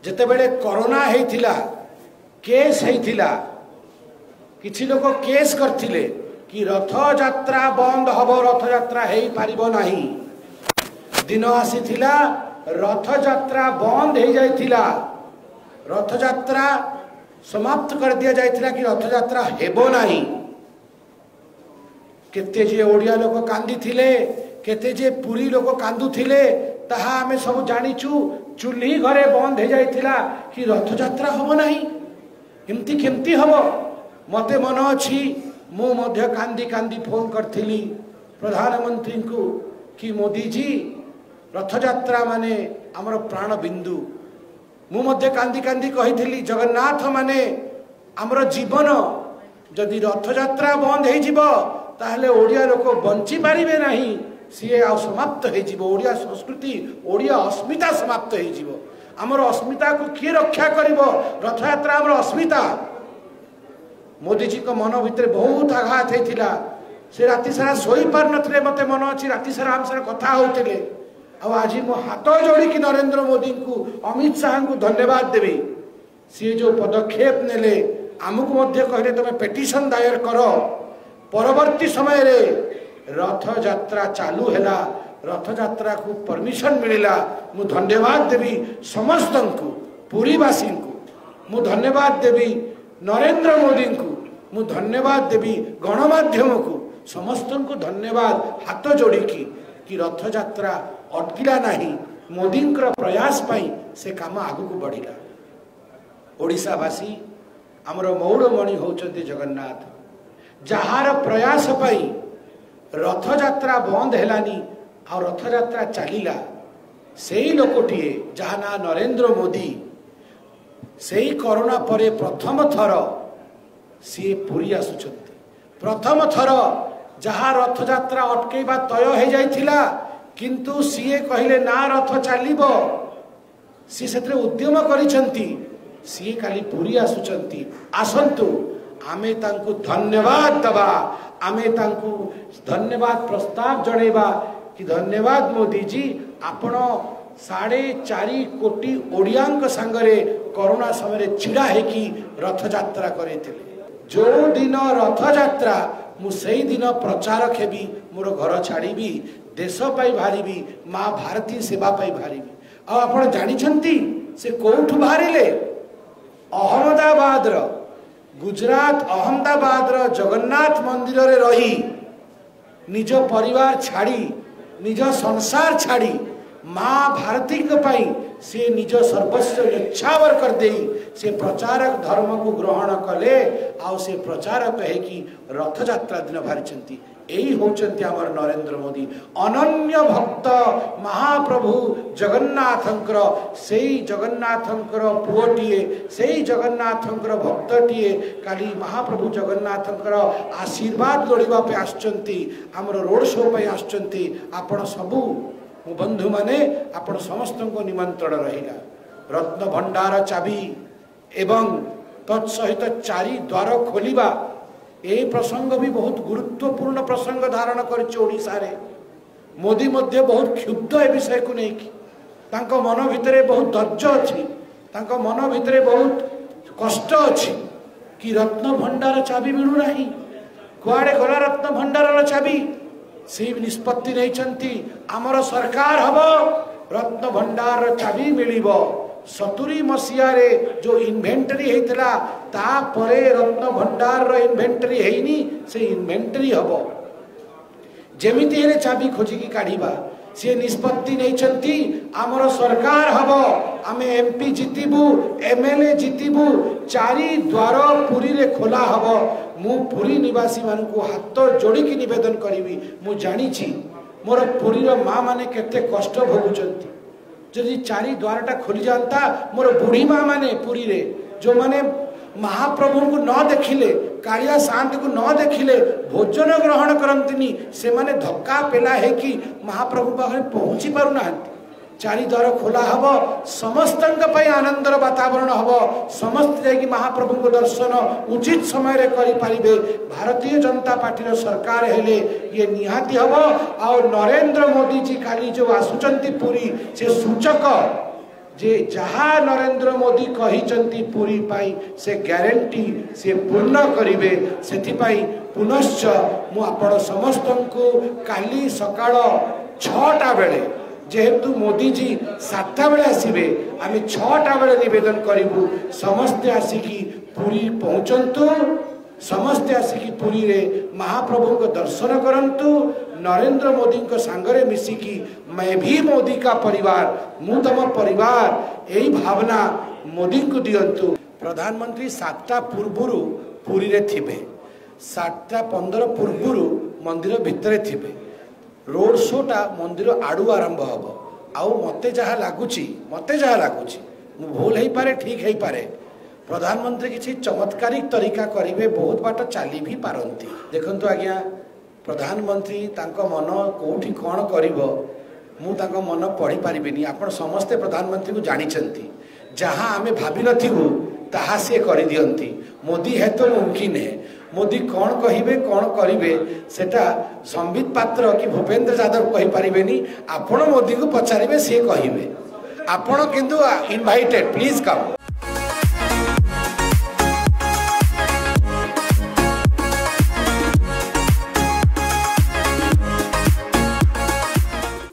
जेतेबेले corona हेइथिला case हेइथिला किछि लोक case करथिले कि रथ यात्रा बंद हबो रथ यात्रा हेइ पारिबो नाही दिन आसीथिला रथ यात्रा बंद हे जाइथिला रथ यात्रा समाप्त कर दिया जाइथिला कि रथ यात्रा हेबो नाही केते जे ओडिया लोक कांदी थिले केते जे पुरी लोक कांदु थिले ताहा आमे सब जानिचु चुल्ही घरे बंद हे जाइथिला कि रथ यात्रा हबो नाही एमती केमती हबो मते मन अछि मु मध्य कांदी कांदी फोन करथिली प्रधानमंत्री को कि मोदी जी रथ यात्रा माने हमर प्राण बिंदु मु मध्य कांदी कांदी कहिथिली जगन्नाथ माने हमर जीवन जदि रथ यात्रा बंद हे जिवो ताहले ओडिया लोक बंची पारिबे नाही सीए आ समाप्त हे जिवो ओडिया संस्कृति ओडिया अस्मिता समाप्त हे जिवो हमर अस्मिता को किए रक्षा करिवो रथ यात्रा हमर अस्मिता मोदी जी को मन भितर बहुत आघात हेतिला से राति सारा सोई पार नथले मते मन अछि राति सारा हम सारा कथा होतिले अब आज मो हाथ जोड़ी कि नरेंद्र मोदी को अमित शाह को धन्यवाद देवी सी जो पदक्षेप नेले आमको मध्य कहले तमे पेटिशन दायर करो परवर्ती समय रे रथ यात्रा चालू हैला रथ यात्रा को परमिशन मिलिला मु धन्यवाद देवी समस्त को पुरीवासी को मु धन्यवाद देवी नरेंद्र मोदी को मु धन्यवाद देवी गणमाध्यम को समस्त को धन्यवाद हाथ जोड़ी कि रथ यात्रा अटकिला नहीं मोदी प्रयास पाई से काम आगु को बढ़िला ओडिशावासी आमर मौड़मणि होचंती जगन्नाथ जहार प्रयास पाई रथ यात्रा बंद हेलानी आ रथ यात्रा चलिला सेही लोकटिए जहा ना नरेंद्र मोदी सेही कोरोना परे प्रथम थर सी पुरी आसुचंती प्रथम थर जहा रथ यात्रा अटकेबा तय हो जाइथिला किंतु सीए कहले ना रथ चलिबो सी सेतरे उद्यम करिसंती सी काली पुरी आसुचंती आसंतु आमे तांकु धन्यवाद दबा आमे तांकु धन्यवाद प्रस्ताव जणेबा कि धन्यवाद मोदी जी आपण 4.5 कोटी ओडियांक संगरे कोरोना समय छिड़ा है कि रथ यात्रा करेथिले जो दिन रथ यात्रा मु सेही दिन प्रचार खेबी मोर घर छाड़ीबी देश पाई भारीबी माँ भारती सेवा पाई भारीबी आ आपण जानिछंती से कोठु बाहरिले अहमदाबाद गुजरात अहमदाबाद जगन्नाथ मंदिर रे रही निज परिवार छाड़ी निज संसार छाड़ी माँ भारती पाई से निज सर्वस्व न्यौछावर कर दे से प्रचारक धर्म को ग्रहण कले आउ से प्रचारक है कि रथ यात्रा दिन बाहरी यही होचंती आमर नरेंद्र मोदी अनन्य भक्त महाप्रभु जगन्नाथंकर सेई जगन्नाथंकर पुओटीए सेई जगन्नाथंकर भक्तटीए काली महाप्रभु जगन्नाथंकर आशीर्वाद लोड़िबा पे आछंती आमर रोड शो पे आछंती आपण सबु मो बंधु माने आपण समस्त को निमंत्रण रहिला रत्न भंडार चाबी एवं तत्सहित 4 द्वार खोलिबा ए प्रसंग भी बहुत गुरुत्वपूर्ण प्रसंग धारण कर मोदी मध्य बहुत क्षुब्ध ए विषय को नहीं तांको मन भितरे बहुत धैर्य अच्छी तांको मन भितरे बहुत कष्ट अच्छी कि रत्न भंडार चाबी मिलू नहीं कुआड़े गला रत्न भंडार चाबी से निष्पत्ति नहीं आमर सरकार हम रत्न भंडार चाबी मिलिबो 70 मसीह रे जो इन्वेंटरी हेतला ता परे रत्न भंडार रो इन्वेंटरी हेनी से इन्वेंटरी हबो जेमिति हेले चाबी खोजी की काढीबा से निष्पत्ति नहीं आमर सरकार हबो आमे एमपी जितिबू एमएलए जितिबू 4 द्वार पुरी रे खोला हबो मु पुरी निवासी मान को हाथ जोड़ी की निवेदन करिवि मु जानी छी मोर पुरी रो मां माने केते कष्ट भोगुचंती जदि 4 द्वारटा खोली जानता मोर बुढ़ी माँ माने पुरी रे जो माने महाप्रभु को न देखिले कालिया शांत को न देखिले भोजन ग्रहण करंतिनी से माने धक्का पेला है कि महाप्रभु पाखे पहुँची पारु नाहंती 4 द्वार खोला हबो समस्त आनंदर वातावरण हबो समस्त जाकि महाप्रभु को दर्शन उचित समय रे करि पारिबे भारतीय जनता पार्टी सरकार हेले ये निहाती हबो और नरेंद्र मोदी जी काली जो आसुचंती पुरी से सूचक जे जहाँ नरेंद्र मोदी कही पुरी पाई से ग्यारंटी से पूर्ण करिवे सेथिपाई पुनश्च मु आपण समस्त को काली सकाळ 6टा बेले जेहेतु मोदी जी 7टा बेले आसीबे आमे 6टा बेले निवेदन करिवु समस्ते आसिकी पुरी पहुंचंतु समस्ते आसिकी पुरी रे महाप्रभु को दर्शन करंतु नरेंद्र मोदी को सांगरे मिसिकी मैं भी मोदी का परिवार मु तम परिवार यही भावना मोदी को दियंतु। प्रधानमंत्री 7टा पूर्वरु पुरी रे थिबे 7:15 पूर्वरु मंदिर भितरे थिबे रोड शोटा मंदिर आड़ू आरंभ हम आउ मते जहाँ लगुच मु भूल हो पारे ठीक है पारे प्रधानमंत्री किसी चमत्कारिक तरीका करेंगे बहुत बाट चली भी पारती देखु आज्ञा प्रधानमंत्री तांको मन कोठी कौन करिवो मु तांको मन पढ़ी पारिबिनी आपण समस्ते प्रधानमंत्री को जानिछंती जहाँ आमे भाभी नथिबु ताहा से करि दियंती मोदी है तो मुमकिन है मोदी कौन कहिबे कौन करिवे सेटा संबित पात्र कि भूपेंद्र यादव कहि पारिबेनी आपण मोदी को पचारिबे से कहिबे आपण किंतु इनवाइटेड प्लीज कम।